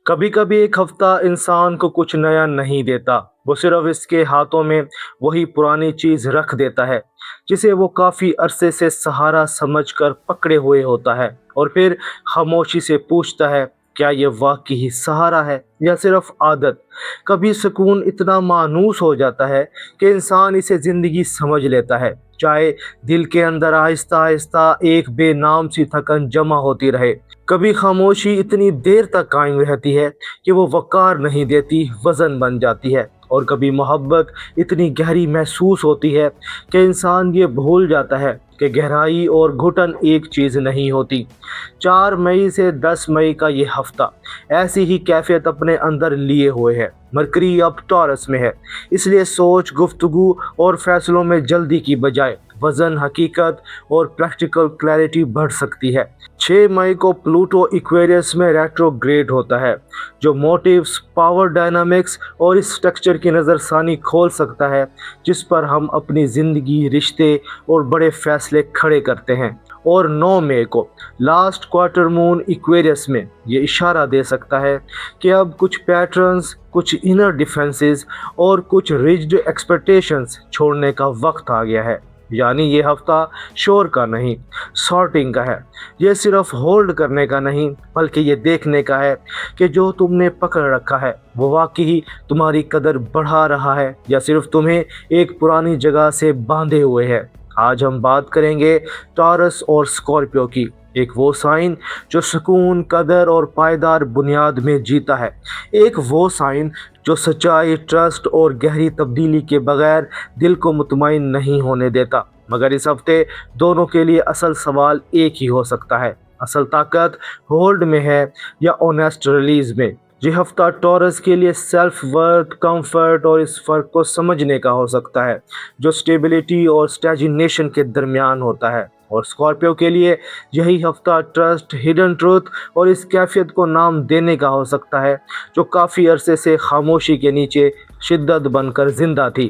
कभी कभी एक हफ्ता इंसान को कुछ नया नहीं देता। वो सिर्फ इसके हाथों में वही पुरानी चीज रख देता है जिसे वो काफी अरसे से सहारा समझकर पकड़े हुए होता है, और फिर खामोशी से पूछता है, क्या ये वाकई ही सहारा है या सिर्फ आदत। कभी सुकून इतना मानूस हो जाता है कि इंसान इसे जिंदगी समझ लेता है, चाहे दिल के अंदर आहिस्ता आहिस्ता एक बेनाम सी थकन जमा होती रहे। कभी खामोशी इतनी देर तक कायम रहती है कि वो वकार नहीं देती, वजन बन जाती है। और कभी मोहब्बत इतनी गहरी महसूस होती है कि इंसान ये भूल जाता है कि गहराई और घुटन एक चीज़ नहीं होती। 4 मई से 10 मई का ये हफ्ता ऐसी ही कैफियत अपने अंदर लिए हुए है। मरकरी अब टॉरस में है, इसलिए सोच, गुफ्तगू और फैसलों में जल्दी की बजाय वजन, हकीकत और प्रैक्टिकल क्लैरिटी बढ़ सकती है। 6 मई को प्लूटो इक्वेरियस में रेट्रोग्रेड होता है, जो मोटिव्स, पावर डायनामिक्स और इस स्ट्रक्चर की नज़रसानी खोल सकता है जिस पर हम अपनी ज़िंदगी, रिश्ते और बड़े फैसले खड़े करते हैं। और 9 मई को लास्ट क्वार्टर मून इक्वेरियस में ये इशारा दे सकता है कि अब कुछ पैटर्न्स, कुछ इनर डिफेंसेस और कुछ रिज्ड एक्सपेक्टेशंस छोड़ने का वक्त आ गया है। यानी ये हफ्ता शोर का नहीं, सॉर्टिंग का है। ये सिर्फ होल्ड करने का नहीं, बल्कि ये देखने का है कि जो तुमने पकड़ रखा है वो वाकई तुम्हारी कदर बढ़ा रहा है या सिर्फ तुम्हें एक पुरानी जगह से बांधे हुए है। आज हम बात करेंगे टॉरस और स्कॉर्पियो की, एक वो साइन जो सुकून, कदर और पायदार बुनियाद में जीता है। एक वो साइन जो सच्चाई, ट्रस्ट और गहरी तब्दीली के बगैर दिल को मुतमईन नहीं होने देता। मगर इस हफ्ते दोनों के लिए असल सवाल एक ही हो सकता है, असल ताकत होल्ड में है या ऑनेस्ट रिलीज में। ये हफ्ता टॉरस के लिए सेल्फ वर्थ, कंफर्ट और इस फर्क को समझने का हो सकता है जो स्टेबिलिटी और स्टैग्नेशन के दरमियान होता है। और स्कॉर्पियो के लिए यही हफ्ता ट्रस्ट, हिडन ट्रूथ और इस कैफियत को नाम देने का हो सकता है जो काफ़ी अरसे से खामोशी के नीचे शिद्दत बनकर जिंदा थी।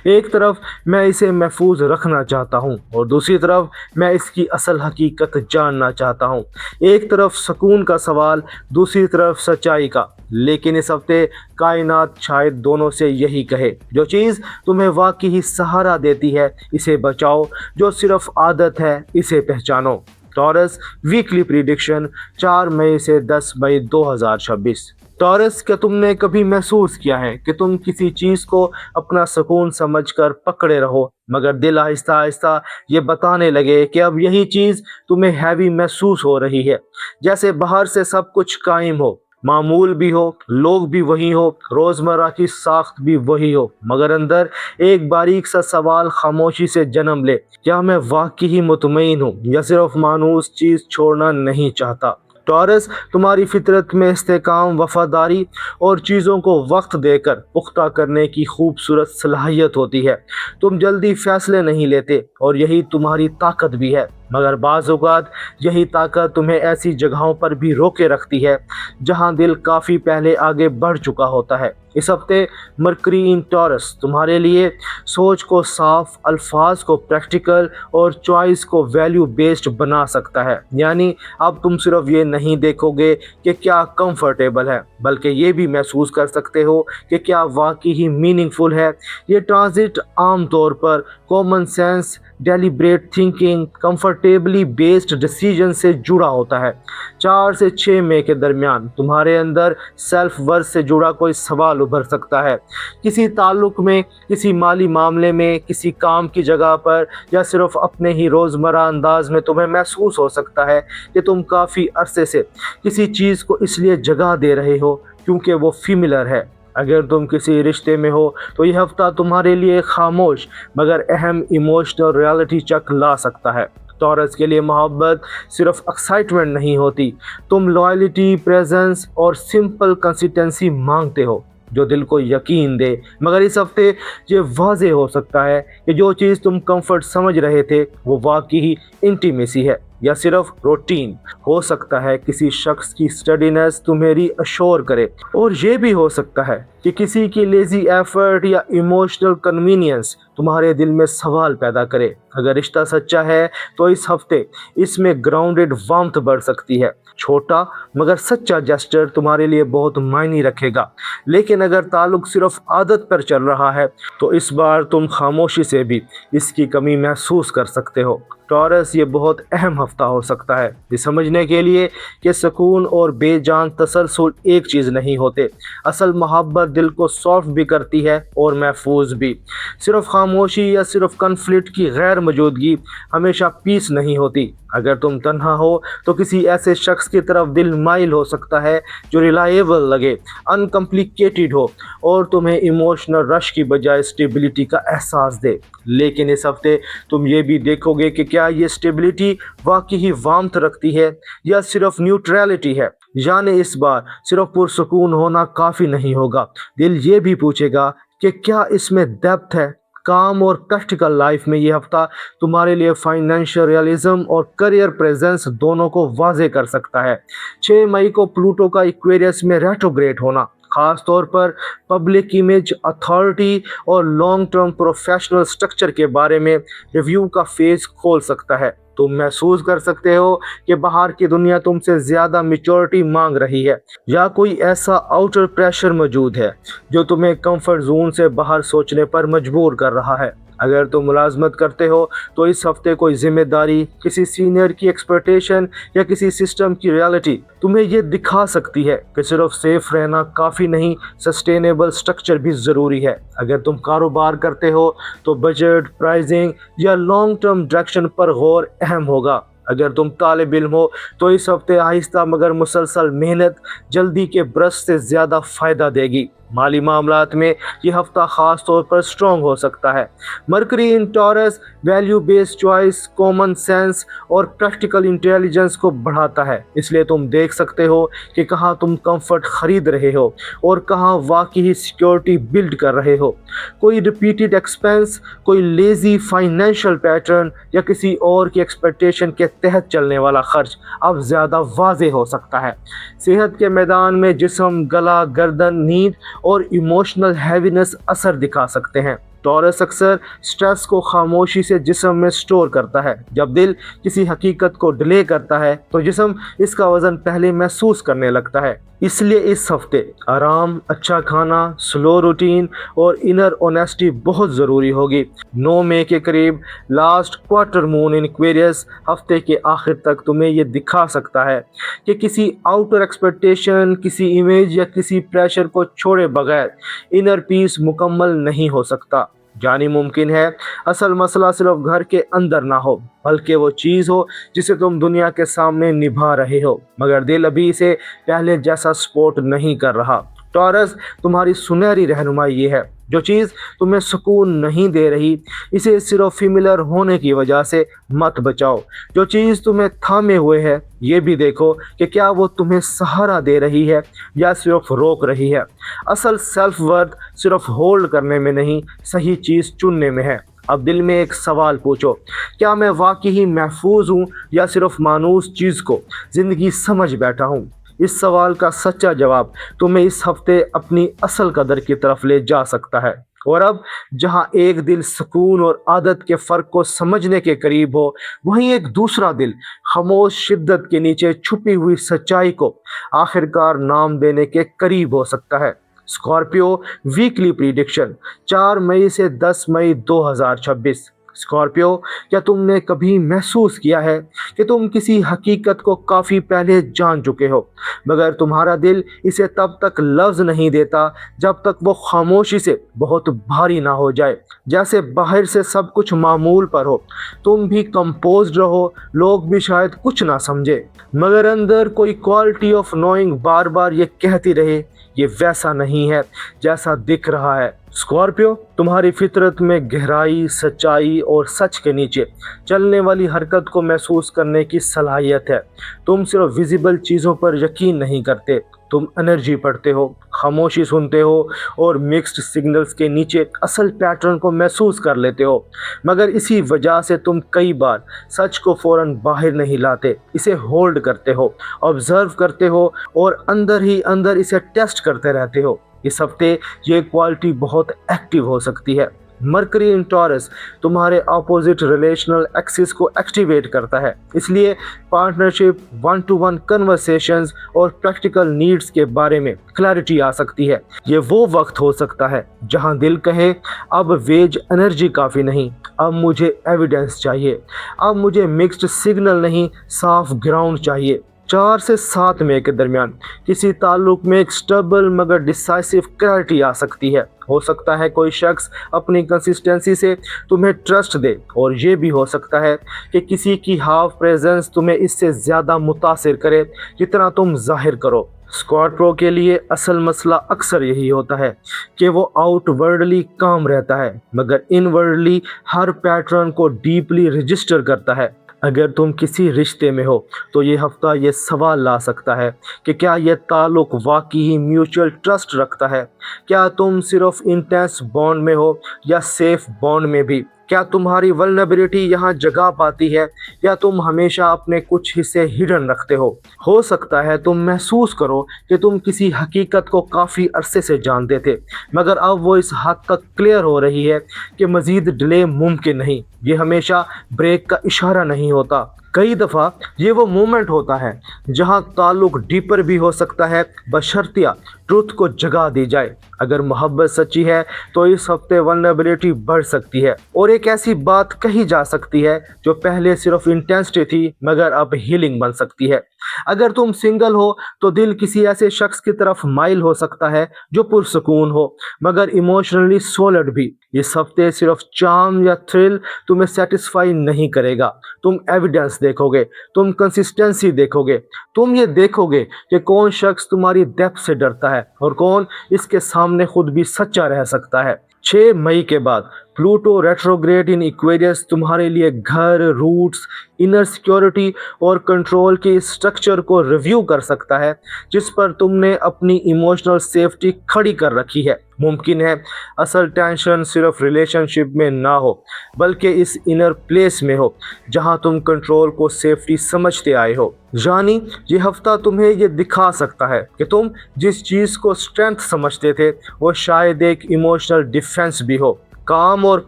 एक तरफ मैं इसे महफूज रखना चाहता हूँ और दूसरी तरफ मैं इसकी असल हकीकत जानना चाहता हूँ। एक तरफ सुकून का सवाल, दूसरी तरफ सच्चाई का। लेकिन इस हफ्ते कायनात शायद दोनों से यही कहे, जो चीज़ तुम्हें वाकई ही सहारा देती है इसे बचाओ, जो सिर्फ आदत है इसे पहचानो। टॉरस वीकली प्रिडिक्शन 4 मई से 10 मई 2026। टॉरस, क्या तुमने कभी महसूस किया है कि तुम किसी चीज़ को अपना सुकून समझकर पकड़े रहो, मगर दिल आहिस्ता आहिस्ता ये बताने लगे कि अब यही चीज़ तुम्हें हैवी महसूस हो रही है। जैसे बाहर से सब कुछ कायम हो, मामूल भी हो, लोग भी वही हो, रोज़मर्रा की साख्त भी वही हो, मगर अंदर एक बारीक सा सवाल खामोशी से जन्म ले, क्या मैं वाकई ही मुतमईन हूँ या सिर्फ मानूस चीज़ छोड़ना नहीं चाहता। टॉरस, तुम्हारी फितरत में इस्तेकाम, वफादारी और चीज़ों को वक्त देकर पुख्ता करने की खूबसूरत सलाहियत होती है। तुम जल्दी फैसले नहीं लेते और यही तुम्हारी ताकत भी है, मगर बाज़ औक़ात यही ताकत तुम्हें ऐसी जगहों पर भी रोके रखती है जहां दिल काफ़ी पहले आगे बढ़ चुका होता है। इस हफ्ते मरकरी इन टॉरस तुम्हारे लिए सोच को साफ, अल्फाज को प्रैक्टिकल और चॉइस को वैल्यू बेस्ड बना सकता है। यानी अब तुम सिर्फ ये नहीं देखोगे कि क्या कंफर्टेबल है, बल्कि ये भी महसूस कर सकते हो कि क्या वाकई ही मीनिंगफुल है। ये ट्रांजिट आम तौर पर common sense, deliberate thinking, comfortably based decision से जुड़ा होता है। 4 से 6 मई के दरमियान तुम्हारे अंदर सेल्फ वर्थ से जुड़ा कोई सवाल उभर सकता है। किसी ताल्लुक में, किसी माली मामले में, किसी काम की जगह पर या सिर्फ अपने ही रोज़मर्रा अंदाज में तुम्हें महसूस हो सकता है कि तुम काफ़ी अरसे से किसी चीज़ को इसलिए जगह दे रहे हो क्योंकि वो फेमिलियर है। अगर तुम किसी रिश्ते में हो तो यह हफ्ता तुम्हारे लिए खामोश मगर अहम इमोशनल रियलिटी चेक ला सकता है। टॉरस के लिए मोहब्बत सिर्फ एक्साइटमेंट नहीं होती, तुम लॉयल्टी, प्रेजेंस और सिंपल कंसिस्टेंसी मांगते हो जो दिल को यकीन दे। मगर इस हफ्ते ये वाज़ेह हो सकता है कि जो चीज़ तुम कंफर्ट समझ रहे थे वो वाकई ही इंटीमेसी है या सिर्फ रूटीन। हो सकता है किसी शख्स की स्टडीनेस तुम्हें रीअश्योर करे, और ये भी हो सकता है कि किसी की लेजी एफर्ट या इमोशनल कन्वीनियंस तुम्हारे दिल में सवाल पैदा करे। अगर रिश्ता सच्चा है तो इस हफ्ते इसमें ग्राउंडेड वार्मथ बढ़ सकती है, छोटा मगर सच्चा जेस्चर तुम्हारे लिए बहुत मायने रखेगा। लेकिन अगर ताल्लुक सिर्फ आदत पर चल रहा है तो इस बार तुम खामोशी से भी इसकी कमी महसूस कर सकते हो। टॉरस, ये बहुत अहम हफ्ता हो सकता है ये समझने के लिए कि सुकून और बेजान तसलसल एक चीज़ नहीं होते। असल मोहब्बत दिल को सॉफ्ट भी करती है और महफूज भी। सिर्फ खामोशी या सिर्फ कन्फ्लिक्ट की गैर मौजूदगी हमेशा पीस नहीं होती। अगर तुम तन्हा हो तो किसी ऐसे शख्स की तरफ दिल माइल हो सकता है जो रिलायबल लगे, अनकम्प्लिकेटेड हो और तुम्हें इमोशनल रश की बजाय स्टेबिलिटी का एहसास दे। लेकिन इस हफ्ते तुम ये भी देखोगे कि क्या ये स्टेबिलिटी वाकई ही वार्मथ रखती है या सिर्फ न्यूट्रलिटी है। यानी इस बार सिर्फ पुरसुकून होना काफ़ी नहीं होगा, दिल ये भी पूछेगा कि क्या इसमें डेप्थ है। काम और प्रैक्टिकल लाइफ में ये हफ्ता तुम्हारे लिए फाइनेंशियल रियलिज्म और करियर प्रेजेंस दोनों को वाजे कर सकता है। 6 मई को प्लूटो का एक्वेरियस में रेट्रोग्रेड होना खास तौर पर पब्लिक इमेज, अथॉरिटी और लॉन्ग टर्म प्रोफेशनल स्ट्रक्चर के बारे में रिव्यू का फेज खोल सकता है। तुम महसूस कर सकते हो कि बाहर की दुनिया तुमसे ज़्यादा मैच्योरिटी मांग रही है या कोई ऐसा आउटर प्रेशर मौजूद है जो तुम्हें कंफर्ट जोन से बाहर सोचने पर मजबूर कर रहा है। अगर तुम मुलाजमत करते हो तो इस हफ्ते कोई जिम्मेदारी, किसी सीनियर की एक्सपेक्टेशन या किसी सिस्टम की रियलिटी तुम्हें ये दिखा सकती है कि सिर्फ सेफ रहना काफ़ी नहीं, सस्टेनेबल स्ट्रक्चर भी ज़रूरी है। अगर तुम कारोबार करते हो तो बजट, प्राइसिंग या लॉन्ग टर्म डायरेक्शन पर गौर अहम होगा। अगर तुम तालिब इल्म हो तो इस हफ्ते आहिस्ता मगर मुसलसल मेहनत जल्दी के ब्रश से ज़्यादा फ़ायदा देगी। माली मामलात में ये हफ्ता ख़ास तौर पर स्ट्रॉन्ग हो सकता है। Mercury in Taurus value based choice, common sense और प्रैक्टिकल इंटेलिजेंस को बढ़ाता है। इसलिए तुम देख सकते हो कि कहाँ तुम कंफर्ट ख़रीद रहे हो और कहाँ वाकई सिक्योरिटी बिल्ड कर रहे हो। कोई रिपीटेड एक्सपेंस, कोई लेज़ी फाइनेंशियल पैटर्न या किसी और की एक्सपेक्टेशन के तहत चलने वाला खर्च अब ज़्यादा वाज़ेह हो सकता है। सेहत के मैदान में जिस्म, गला, गर्दन, नींद और इमोशनल हैवीनेस असर दिखा सकते हैं। टॉरस अक्सर स्ट्रेस को खामोशी से जिस्म में स्टोर करता है। जब दिल किसी हकीकत को डिले करता है तो जिस्म इसका वज़न पहले महसूस करने लगता है। इसलिए इस हफ्ते आराम, अच्छा खाना, स्लो रूटीन और इनर ऑनेस्टी बहुत ज़रूरी होगी। 9 मई के करीब last quarter moon in Aquarius हफ्ते के आखिर तक तुम्हें ये दिखा सकता है कि किसी आउटर एक्सपेक्टेशन, किसी इमेज या किसी प्रेशर को छोड़े बगैर इनर पीस मुकम्मल नहीं हो सकता। जानी मुमकिन है असल मसला सिर्फ घर के अंदर ना हो बल्कि वो चीज़ हो जिसे तुम दुनिया के सामने निभा रहे हो, मगर दिल अभी इसे पहले जैसा सपोर्ट नहीं कर रहा। टॉरस, तुम्हारी सुनहरी रहनुमाई ये है, जो चीज़ तुम्हें सुकून नहीं दे रही इसे सिर्फ फेमिलियर होने की वजह से मत बचाओ। जो चीज़ तुम्हें थामे हुए है ये भी देखो कि क्या वो तुम्हें सहारा दे रही है या सिर्फ रोक रही है। असल सेल्फ वर्थ सिर्फ होल्ड करने में नहीं, सही चीज़ चुनने में है। अब दिल में एक सवाल पूछो, क्या मैं वाकई ही महफूज हूँ या सिर्फ मानूस चीज़ को ज़िंदगी समझ बैठा हूँ। इस सवाल का सच्चा जवाब तुम्हें इस हफ्ते अपनी असल कदर की तरफ ले जा सकता है। और अब जहां एक दिल सुकून और आदत के फ़र्क को समझने के करीब हो, वहीं एक दूसरा दिल खामोश शिद्दत के नीचे छुपी हुई सच्चाई को आखिरकार नाम देने के करीब हो सकता है। स्कॉर्पियो वीकली प्रिडिक्शन 4 मई से 10 मई 2026। स्कॉर्पियो, क्या तुमने कभी महसूस किया है कि तुम किसी हकीकत को काफ़ी पहले जान चुके हो, मगर तुम्हारा दिल इसे तब तक लफ्ज़ नहीं देता जब तक वो खामोशी से बहुत भारी ना हो जाए। जैसे बाहर से सब कुछ मामूल पर हो, तुम भी कंपोज्ड रहो, लोग भी शायद कुछ ना समझे, मगर अंदर कोई क्वालिटी ऑफ नोइंग बार बार ये कहती रहे ये वैसा नहीं है जैसा दिख रहा है। स्कॉर्पियो, तुम्हारी फितरत में गहराई, सच्चाई और सच के नीचे चलने वाली हरकत को महसूस करने की सलाहियत है। तुम सिर्फ विजिबल चीज़ों पर यकीन नहीं करते, तुम एनर्जी पढ़ते हो, खामोशी सुनते हो और मिक्स्ड सिग्नल्स के नीचे असल पैटर्न को महसूस कर लेते हो। मगर इसी वजह से तुम कई बार सच को फ़ौरन बाहर नहीं लाते, इसे होल्ड करते हो, ऑब्जर्व करते हो और अंदर ही अंदर इसे टेस्ट करते रहते हो। इस हफ्ते ये क्वालिटी बहुत एक्टिव हो सकती है। मरकरी इन टॉरस तुम्हारे ऑपोजिट रिलेशनल एक्सिस को एक्टिवेट करता है, इसलिए partnership, one two one conversations और प्रैक्टिकल नीड्स के बारे में क्लैरिटी आ सकती है। ये वो वक्त हो सकता है जहां दिल कहे अब वेज एनर्जी काफ़ी नहीं, अब मुझे एविडेंस चाहिए, अब मुझे मिक्स्ड सिग्नल नहीं, साफ ग्राउंड चाहिए। 4 से 7 मई के दरमियान किसी ताल्लुक में एक स्टेबल मगर डिसाइसिव क्लैरिटी आ सकती है। हो सकता है कोई शख्स अपनी कंसिस्टेंसी से तुम्हें ट्रस्ट दे, और ये भी हो सकता है कि किसी की हाफ प्रेजेंस तुम्हें इससे ज़्यादा मुतासिर करे जितना तुम जाहिर करो। स्कॉर्पियो के लिए असल मसला अक्सर यही होता है कि वो आउटवर्डली काम रहता है मगर इनवर्डली हर पैटर्न को डीपली रजिस्टर करता है। अगर तुम किसी रिश्ते में हो तो ये हफ्ता ये सवाल ला सकता है कि क्या ये ताल्लुक वाकई ही म्यूचुअल ट्रस्ट रखता है? क्या तुम सिर्फ इंटेंस बॉन्ड में हो या सेफ बॉन्ड में भी? क्या तुम्हारी वल्नरेबिलिटी यहाँ जगह पाती है या तुम हमेशा अपने कुछ हिस्से हिडन रखते हो? हो सकता है तुम महसूस करो कि तुम किसी हकीकत को काफ़ी अरसे से जानते थे मगर अब वो इस हद तक क्लियर हो रही है कि मज़ीद डिले मुमकिन नहीं। ये हमेशा ब्रेक का इशारा नहीं होता। कई दफ़ा ये वो मोमेंट होता है जहां ताल्लुक डीपर भी हो सकता है बशर्तिया ट्रुथ को जगह दी जाए। अगर मोहब्बत सच्ची है तो इस हफ्ते वल्नरेबिलिटी बढ़ सकती है और एक ऐसी बात कही जा सकती है जो पहले सिर्फ इंटेंसिटी थी मगर अब हीलिंग बन सकती है। अगर तुम सिंगल हो तो दिल किसी ऐसे शख्स की तरफ माइल हो सकता है जो पुरसकून हो मगर इमोशनली सॉलिड भी। इस हफ्ते सिर्फ चार्म या थ्रिल तुम्हें सेटिस्फाई नहीं करेगा। तुम एविडेंस देखोगे, तुम कंसिस्टेंसी देखोगे, तुम ये देखोगे कि कौन शख्स तुम्हारी डेप्थ से डरता है और कौन इसके सामने खुद भी सच्चा रह सकता है। 6 मई के बाद प्लूटो रेट्रोग्रेड इन इक्वेरियस तुम्हारे लिए घर, रूट्स, इनर सिक्योरिटी और कंट्रोल के स्ट्रक्चर को रिव्यू कर सकता है जिस पर तुमने अपनी इमोशनल सेफ्टी खड़ी कर रखी है। मुमकिन है असल टेंशन सिर्फ रिलेशनशिप में ना हो बल्कि इस इनर प्लेस में हो जहां तुम कंट्रोल को सेफ्टी समझते आए हो। यानी ये हफ्ता तुम्हें ये दिखा सकता है कि तुम जिस चीज़ को स्ट्रेंथ समझते थे वो शायद एक इमोशनल डिफेंस भी हो। काम और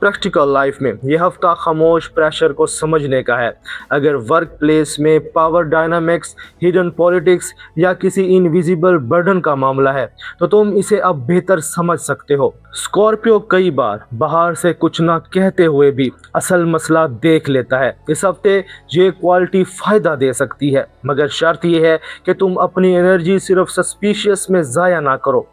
प्रैक्टिकल लाइफ में यह हफ्ता खामोश प्रेशर को समझने का है। अगर वर्क प्लेस में पावर डायनामिक्स, हिडन पॉलिटिक्स या किसी इनविजिबल बर्डन का मामला है तो तुम इसे अब बेहतर समझ सकते हो। स्कॉर्पियो कई बार बाहर से कुछ ना कहते हुए भी असल मसला देख लेता है। इस हफ्ते ये क्वालिटी फ़ायदा दे सकती है मगर शर्त यह है कि तुम अपनी एनर्जी सिर्फ सस्पिशियस में ज़ाया ना करो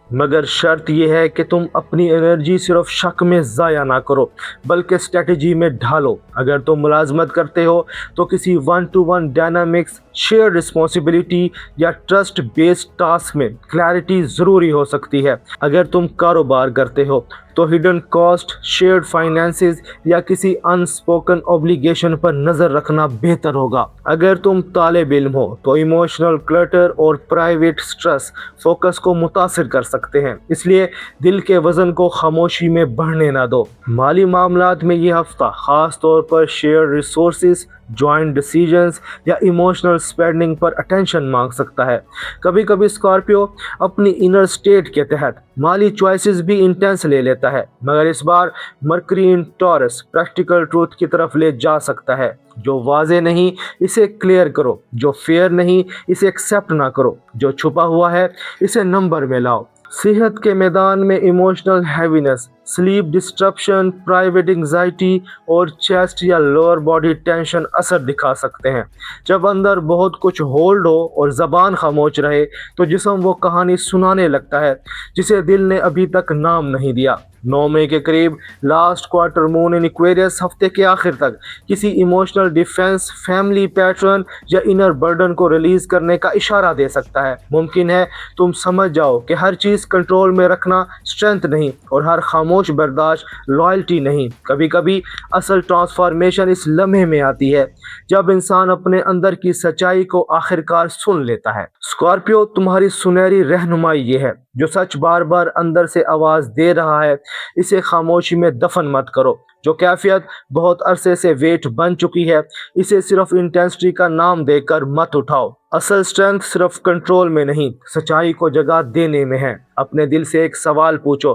शक में ज़ाया ना करो बल्कि स्ट्रेटजी में ढालो। अगर तुम मुलाजमत करते हो तो किसी one two one dynamics, share responsibility या ट्रस्ट बेस्ड टास्क में क्लैरिटी ज़रूरी हो सकती है। अगर तुम कारोबार करते हो तो हिडन कॉस्ट, शेयर्ड फाइनेंसेस या किसी अनस्पोकन ऑब्लिगेशन पर नज़र रखना बेहतर होगा। अगर तुम तालिब इल्म हो तो इमोशनल क्लटर और प्राइवेट स्ट्रेस फोकस को मुतासिर कर सकते हैं, इसलिए दिल के वज़न को खामोशी में बढ़ने ना दो। माली मामलात में ये हफ्ता ख़ास तौर पर शेयर रिसोर्सेज, जॉइंट डिसीजंस या इमोशनल स्पेंडिंग पर अटेंशन मांग सकता है। कभी कभी स्कॉर्पियो अपनी इनर स्टेट के तहत माली चॉइसेस भी इंटेंस ले लेता है मगर इस बार mercury in taurus practical truth की तरफ ले जा सकता है। जो वाजे नहीं इसे क्लियर करो, जो फेयर नहीं इसे एक्सेप्ट ना करो, जो छुपा हुआ है इसे नंबर में लाओ। सेहत के मैदान में emotional heaviness, sleep disruption, private anxiety और चेस्ट या लोअर बॉडी टेंशन असर दिखा सकते हैं। जब अंदर बहुत कुछ होल्ड हो और ज़बान खामोश रहे तो जिस्म वो कहानी सुनाने लगता है जिसे दिल ने अभी तक नाम नहीं दिया। 9 मई के करीब last quarter moon in Aquarius हफ्ते के आखिर तक किसी इमोशनल डिफेंस, फैमिली पैटर्न या इनर बर्डन को रिलीज करने का इशारा दे सकता है। मुमकिन है तुम समझ जाओ कि हर चीज़ कंट्रोल में रखना स्ट्रेंथ नहीं और हर खामोश बर्दाश्त लॉयल्टी नहीं। कभी कभी असल ट्रांसफॉर्मेशन इस लम्हे में आती है जब इंसान अपने अंदर की सच्चाई को आखिरकार सुन लेता है। स्कॉर्पियो तुम्हारी सुनहरी रहनुमाई ये है। जो सच बार बार अंदर से आवाज़ दे रहा है इसे खामोशी में दफन मत करो, जो कैफियत बहुत अरसे से वेट बन चुकी है, इसे सिर्फ इंटेंसिटी का नाम देकर मत उठाओ। असल स्ट्रेंथ सिर्फ कंट्रोल में नहीं, सच्चाई को जगह देने में है। अपने दिल से एक सवाल पूछो,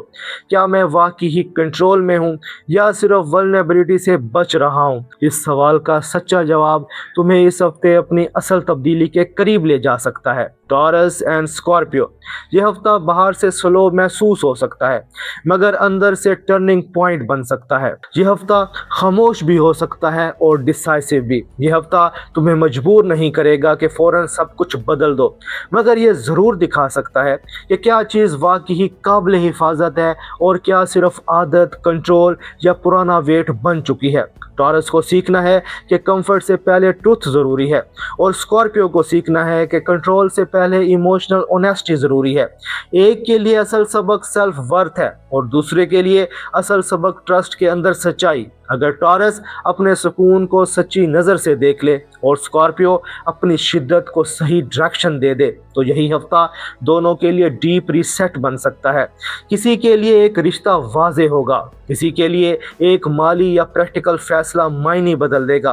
क्या मैं वाकई ही कंट्रोल में हूँ या सिर्फ वल्नरेबिलिटी से बच रहा हूँ? इस सवाल का सच्चा जवाब तुम्हें इस हफ्ते अपनी असल तब्दीली के करीब ले जा सकता है। टॉरस एंड स्कॉर्पियो, यह हफ्ता बाहर से स्लो महसूस हो सकता है मगर अंदर से टर्निंग पॉइंट बन सकता है। यह हफ्ता खामोश भी हो सकता है और डिसाइसिव भी। यह हफ्ता तुम्हें मजबूर नहीं करेगा कि फौरन सब कुछ बदल दो, मगर यह ज़रूर दिखा सकता है कि क्या चीज़ वाकई ही काबिल हिफाजत है और क्या सिर्फ आदत, कंट्रोल या पुराना वेट बन चुकी है। टॉरस को सीखना है कि कंफर्ट से पहले ट्रुथ ज़रूरी है और स्कॉर्पियो को सीखना है कि कंट्रोल से पहले इमोशनल ऑनेस्टी ज़रूरी है। एक के लिए असल सबक सेल्फ वर्थ है और दूसरे के लिए असल सबक ट्रस्ट के अंदर सच्चाई। अगर टॉरस अपने सुकून को सच्ची नज़र से देख ले और स्कॉर्पियो अपनी शिद्दत को सही डायरेक्शन दे दे, तो यही हफ्ता दोनों के लिए डीप रीसेट बन सकता है। किसी के लिए एक रिश्ता वाज़े होगा, किसी के लिए एक माली या प्रैक्टिकल फैसला मायने बदल देगा,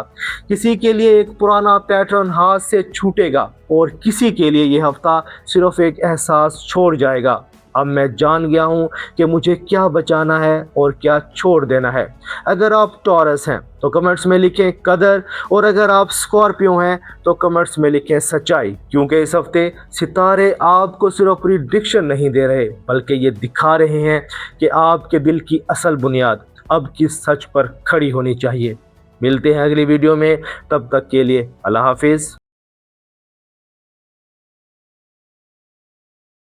किसी के लिए एक पुराना पैटर्न हाथ से छूटेगा और किसी के लिए यह हफ्ता सिर्फ एक एहसास छोड़ जाएगा। अब मैं जान गया हूँ कि मुझे क्या बचाना है और क्या छोड़ देना है। अगर आप टॉरस हैं तो कमेंट्स में लिखें कदर, और अगर आप स्कॉर्पियो हैं तो कमेंट्स में लिखें सच्चाई, क्योंकि इस हफ्ते सितारे आपको सिर्फ प्रिडिक्शन नहीं दे रहे बल्कि ये दिखा रहे हैं कि आपके दिल की असल बुनियाद अब किस सच पर खड़ी होनी चाहिए। मिलते हैं अगली वीडियो में, तब तक के लिए अल्लाह हाफिज़।